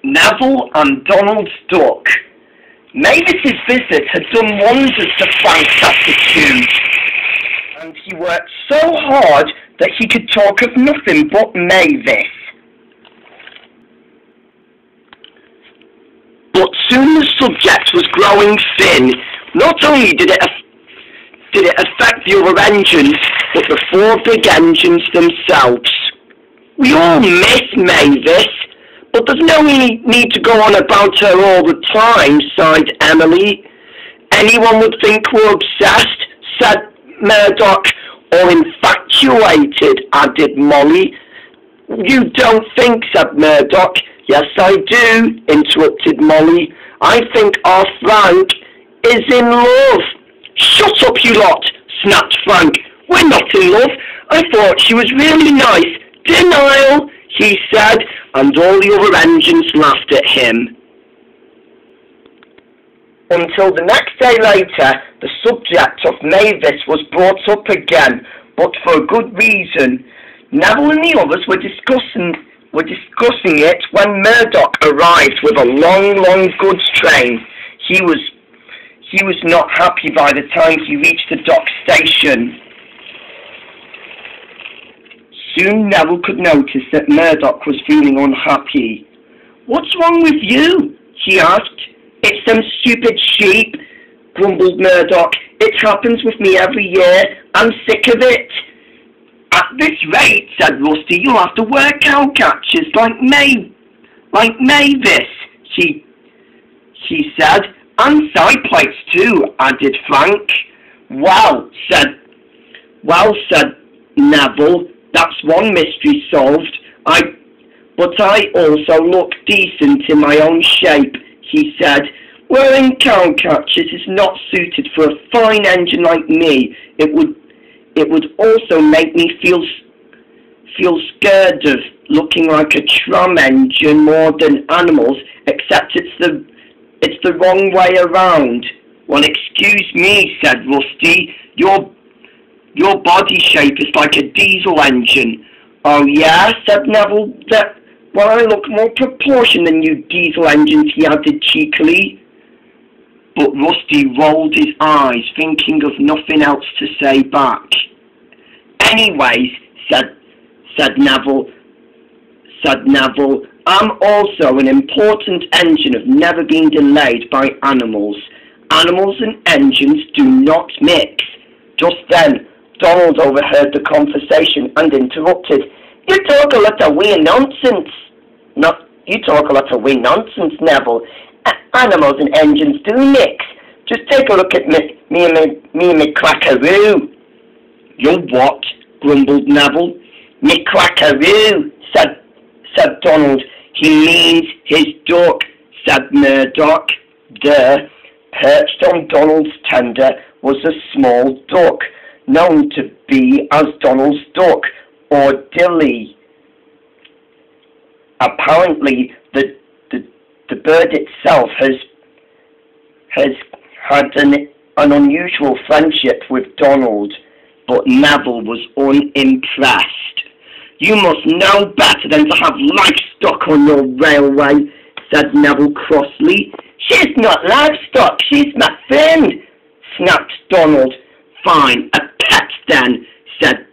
Neville and Donald Duck. Mavis's visit had done wonders to Frank's attitude, and he worked so hard that he could talk of nothing but Mavis. But soon the subject was growing thin. Not only did it affect the other engines, but the four big engines themselves. We all miss Mavis, but there's no need to go on about her all the time, sighed Emily. Anyone would think we're obsessed, said Murdoch. Or infatuated, added Molly. You don't think, said Murdoch. Yes, I do, interrupted Molly. I think our Frank is in love. Shut up, you lot, snapped Frank. We're not in love. I thought she was really nice. Denial, he said, and all the other engines laughed at him. Until the next day later, the subject of Mavis was brought up again, but for a good reason. Neville and the others were discussing it when Murdoch arrived with a long goods train. He was not happy by the time he reached the dock station. Soon Neville could notice that Murdoch was feeling unhappy. "What's wrong with you?" he asked. "It's them stupid sheep," grumbled Murdoch. "It happens with me every year. I'm sick of it." "At this rate," said Rusty, "you'll have to wear cow catchers like Mavis," she said. "And side plates too," added Frank. Well, said Neville, "that's one mystery solved. But I also look decent in my own shape," he said. "Wearing cow catchers is not suited for a fine engine like me. It would also make me feel scared of looking like a tram engine more than animals, except it's the wrong way around." "Well, excuse me," said Rusty. Your body shape is like a diesel engine." "Oh yeah," said Neville. "Well, I look more proportioned than you diesel engines," he added cheekily. But Rusty rolled his eyes, thinking of nothing else to say back. "Anyways," said Neville, "I'm also an important engine of never being delayed by animals. Animals and engines do not mix." Just then, Donald overheard the conversation and interrupted. "You talk a lot of wee nonsense. You talk a lot of wee nonsense, Neville. Animals and engines do mix. Just take a look at me and me crackaroo." "Your what?" grumbled Neville. "Me crackaroo," said Donald. "He means his duck," said Murdoch. There, perched on Donald's tender, was a small duck, known to be as Donald's duck, or Dilly. Apparently, the bird itself has had an unusual friendship with Donald, but Neville was unimpressed. "You must know better than to have livestock on your railway," said Neville crossly. "She's not livestock, she's my friend," snapped Donald. "Fine, a pet then," said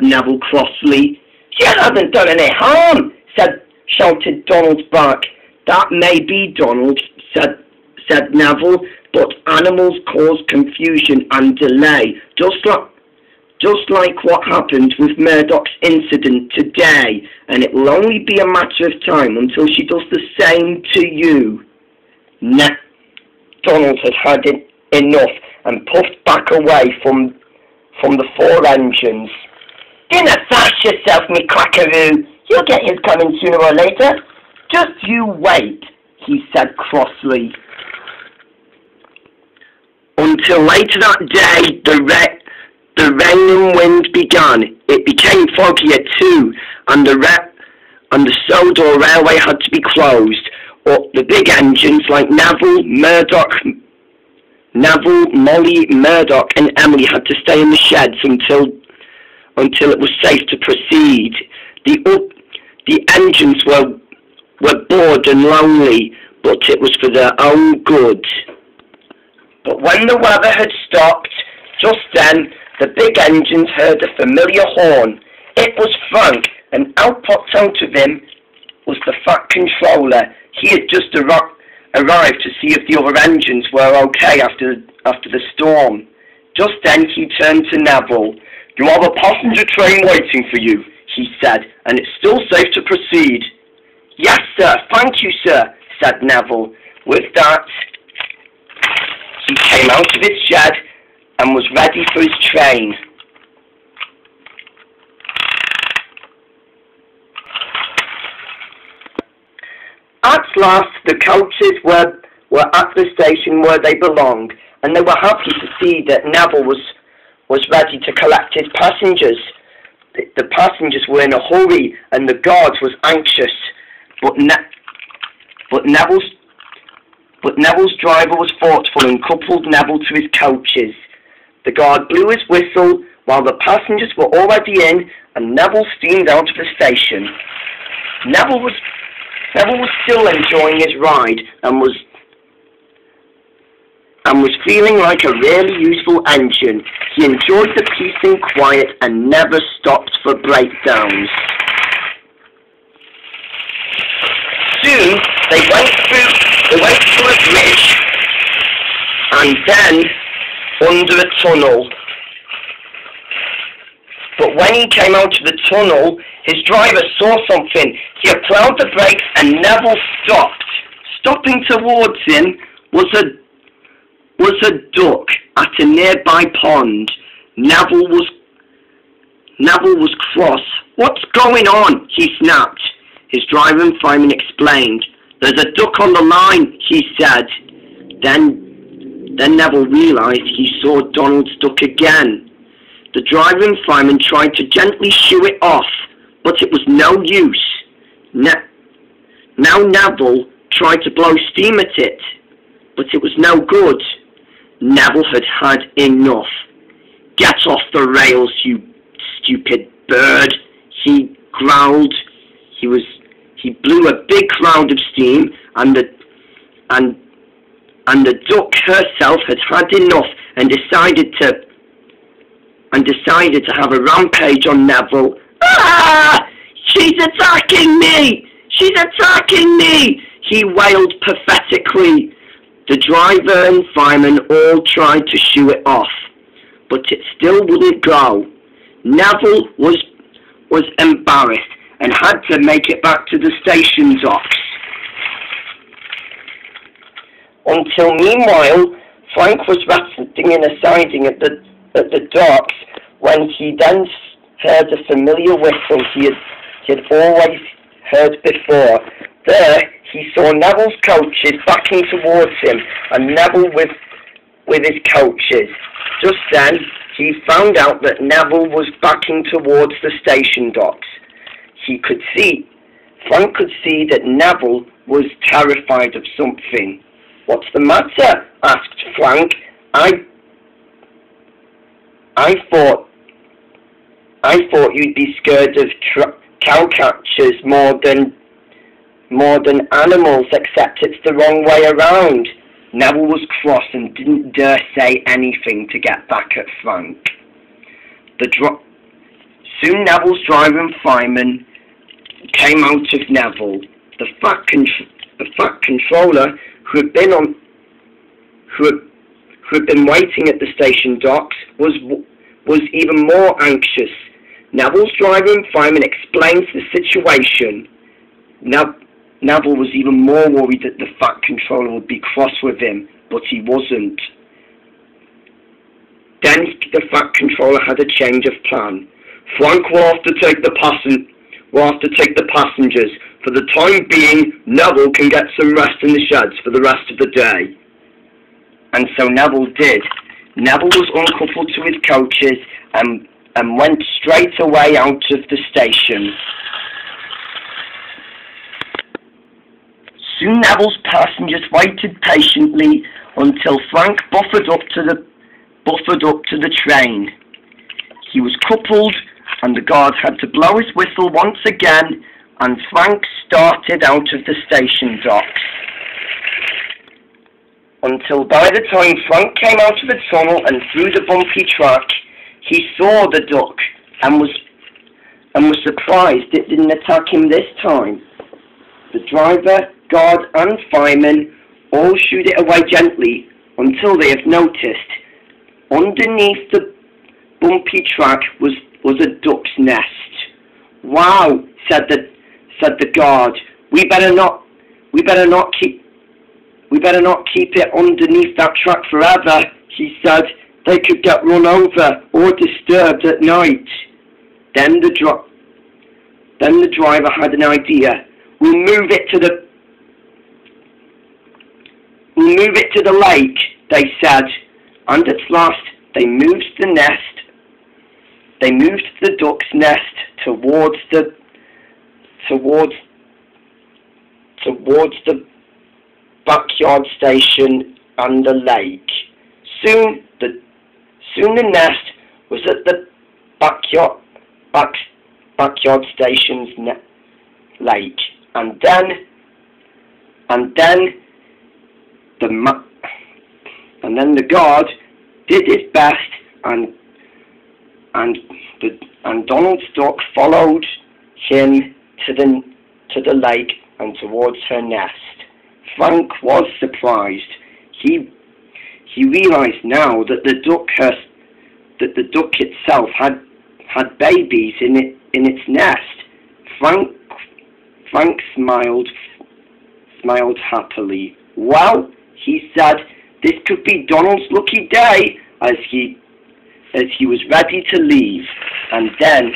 Neville crossly. "She hasn't done any harm," shouted Donald back. "That may be, Donald," said Neville, "but animals cause confusion and delay, just like what happened with Murdoch's incident today, and it will only be a matter of time until she does the same to you." Donald had enough and puffed back away from the four engines. "Dinna fash yourself, me crackaroo. You'll get his coming sooner or later. Just you wait," he said crossly. Until later that day, the rain and wind began. It became foggier too, and the Sodor railway had to be closed. Or the big engines like Neville, Molly, Murdoch, and Emily had to stay in the sheds until it was safe to proceed. The engines were were bored and lonely, but it was for their own good. But when the weather had stopped, just then the big engines heard a familiar horn. It was Frank, and out popped out of him was the Fat Controller. He had just arrived to see if the other engines were okay after the storm. Just then he turned to Neville. "You have a passenger train waiting for you," he said, "and it's still safe to proceed." "Yes, sir, thank you, sir," said Neville. With that, he came out of his shed and was ready for his train. At last, the coaches were at the station where they belonged, and they were happy to see that Neville was ready to collect his passengers. The passengers were in a hurry, and the guard was anxious. But Neville's driver was thoughtful and coupled Neville to his coaches. The guard blew his whistle while the passengers were already in, and Neville steamed out of the station. Neville was still enjoying his ride and was feeling like a really useful engine. He enjoyed the peace and quiet and never stopped for breakdowns. Soon they went through a bridge and then under a tunnel. But when he came out of the tunnel, his driver saw something. He applied the brakes and Neville stopped. Stopping towards him was a duck at a nearby pond. Neville was cross. "What's going on?" he snapped. His driver and fireman explained. "There's a duck on the line," he said. Then Neville realized he saw Donald's duck again. The driver and fireman tried to gently shoo it off, but it was no use. Now Neville tried to blow steam at it, but it was no good. Neville had had enough. "Get off the rails, you stupid bird," he growled. He blew a big cloud of steam, and the duck herself had had enough and decided to have a rampage on Neville. "Ah! She's attacking me! She's attacking me!" he wailed pathetically. The driver and fireman all tried to shoo it off, but it still wouldn't go. Neville was embarrassed and had to make it back to the station docks. Until meanwhile, Frank was resting in a siding at the docks when he then heard a familiar whistle he had always heard before. There, he saw Neville's coaches backing towards him, and Neville with his coaches. Just then, he found out that Neville was backing towards the station docks. Frank could see that Neville was terrified of something. "What's the matter?" asked Frank. I thought you'd be scared of cowcatchers more than animals, except it's the wrong way around. Neville was cross and didn't dare say anything to get back at Frank. Soon Neville's driver and fireman came out of Neville. The Fat Controller, who had been waiting at the station docks, was even more anxious. Neville's driver and fireman explained the situation. Neville was even more worried that the Fat Controller would be cross with him, but he wasn't. Then the Fat Controller had a change of plan. "Frank will have to take the passengers. For the time being, Neville can get some rest in the sheds for the rest of the day." And so Neville did. Neville was uncoupled to his coaches and went straight away out of the station. Soon Neville's passengers waited patiently until Frank buffered up to the train. He was coupled, and the guard had to blow his whistle once again and Frank started out of the station docks. Until by the time Frank came out of the tunnel and through the bumpy track, he saw the duck and was surprised it didn't attack him this time. The driver, guard and fireman all shooed it away gently until they have noticed underneath the bumpy track was a duck's nest. "Wow," said the guard. We better not keep it underneath that track forever," he said. "They could get run over or disturbed at night." Then the driver had an idea. We'll move it to the lake," they said, and at last they moved the nest. They moved the duck's nest towards the backyard station and the lake. Soon the nest was at the backyard station's lake, and then the guard did his best, and Donald's duck followed him to the lake and towards her nest. Frank was surprised. He realized now that the duck itself had babies in its nest. Frank smiled happily. "Well," he said, "this could be Donald's lucky day," as he was ready to leave. And then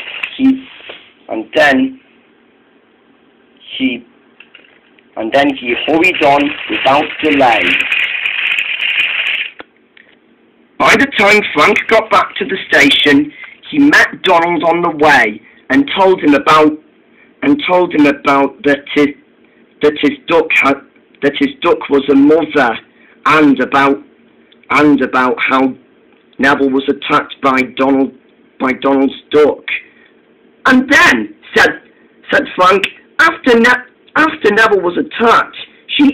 he hurried on without delay. By the time Frank got back to the station, he met Donald on the way and told him about that his duck was a mother, and about how Neville was attacked by Donald's duck. "And then," said Frank, after Neville was attacked, she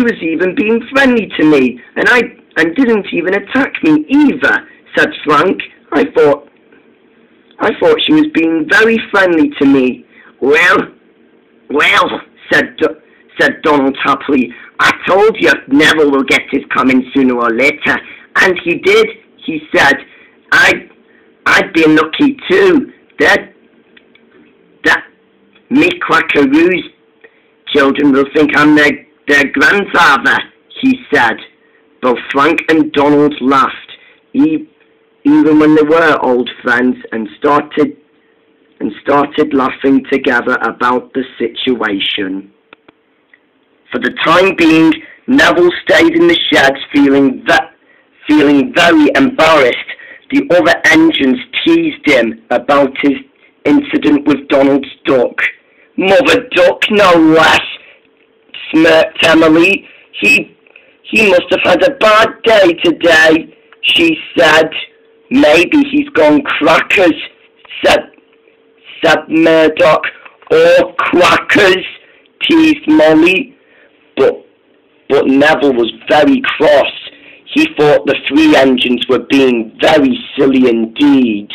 was even being friendly to me, and didn't even attack me either," said Frank. I thought she was being very friendly to me." Well, said Donald happily. "I told you Neville will get his coming sooner or later, and he did," he said. I'd be lucky too. That me Quackaroo's children will think I'm their grandfather," he said. Both Frank and Donald laughed, even when they were old friends, and started laughing together about the situation. For the time being, Neville stayed in the sheds, feeling very embarrassed. The other engines teased him about his incident with Donald's duck. "Mother duck, no less," smirked Emily. He must have had a bad day today," she said. "Maybe he's gone crackers," said Murdoch. "Or crackers," teased Molly. But Neville was very cross. He thought the three engines were being very silly indeed.